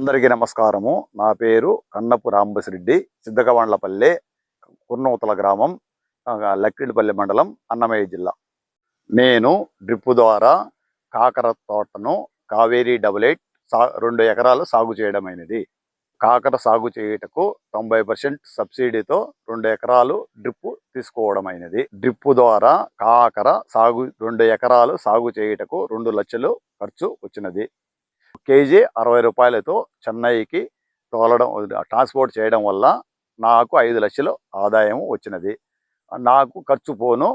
అందరికీ నమస్కారము. నా పేరు కన్నపు రాంబసిరెడ్డి, సిద్ధగవాండ్లపల్లె, కుర్నూతల గ్రామం, లక్కిడిపల్లి మండలం, అన్నమయ్య జిల్లా. నేను డ్రిప్ ద్వారా కాకర తోటను కావేరీ డబుల్ 2 ఎకరాలు సాగు చేయడమైనది. కాకర సాగు చేయుటకు 90% సబ్సిడీతో 2 ఎకరాలు డ్రిప్ తీసుకోవడమైనది. డ్రిప్ ద్వారా కాకర సాగు 2 ఎకరాలు సాగు చేయుటకు 2 లక్షలు ఖర్చు వచ్చినది. కేజీ 60 రూపాయలతో చెన్నైకి తోలడం, ట్రాన్స్పోర్ట్ చేయడం వల్ల నాకు 5 లక్షలు ఆదాయం వచ్చినది. నాకు ఖర్చు పోను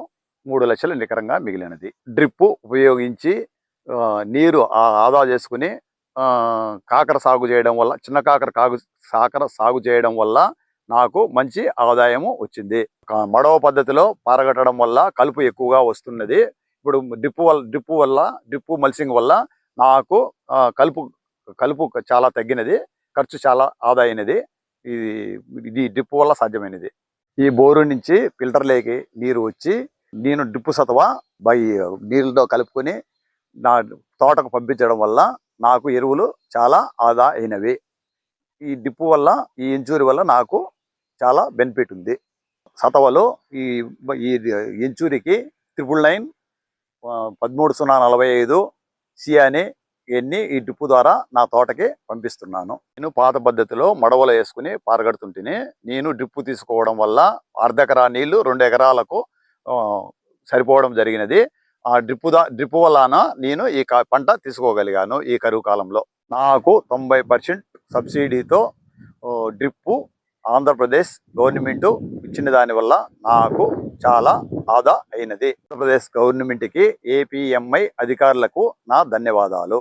3 లక్షలు నికరంగా మిగిలినది. డ్రిప్ ఉపయోగించి నీరు ఆదా చేసుకుని కాకర సాగు చేయడం వల్ల, చిన్న కాకర సాగు చేయడం వల్ల నాకు మంచి ఆదాయము వచ్చింది. మడవ పద్ధతిలో పారగట్టడం వల్ల కలుపు ఎక్కువగా వస్తున్నది. ఇప్పుడు డ్రిప్ మల్చింగ్ వల్ల నాకు కలుపు చాలా తగ్గినది, ఖర్చు చాలా ఆదా అయినది. ఇది డ్రిప్ వల్ల సాధ్యమైనది. ఈ బోరు నుంచి ఫిల్టర్లోకి నీరు వచ్చి నేను డ్రిప్ సత్వ నీళ్ళతో కలుపుకొని నా తోటకు పంపించడం వల్ల నాకు ఎరువులు చాలా ఆదా అయినవి. ఈ డ్రిప్ వల్ల, ఈ ఇంచూరి వల్ల నాకు చాలా బెనిఫిట్ ఉంది. సతవలో ఈ ఇంచూరికి 999 13 045 సియాని ఇవన్నీ ఈ డ్రిప్ ద్వారా నా తోటకి పంపిస్తున్నాను. నేను పాత పద్ధతిలో మడవలు వేసుకుని పారగడుతుంటేనే, నేను డ్రిప్ తీసుకోవడం వల్ల అర్ధ ఎకరా నీళ్లు 2 ఎకరాలకు సరిపోవడం జరిగినది. ఆ డ్రిప్ వలన నేను ఈ పంట తీసుకోగలిగాను. ఈ కరువు కాలంలో నాకు 90% సబ్సిడీతో డ్రిప్ ఆంధ్రప్రదేశ్ గవర్నమెంట్ ఇచ్చిన దానివల్ల నాకు చాలా ఆదా అయినది. ఆంధ్రప్రదేశ్ గవర్నమెంట్కి, ఏపీఎంఐ అధికారులకు నా ధన్యవాదాలు.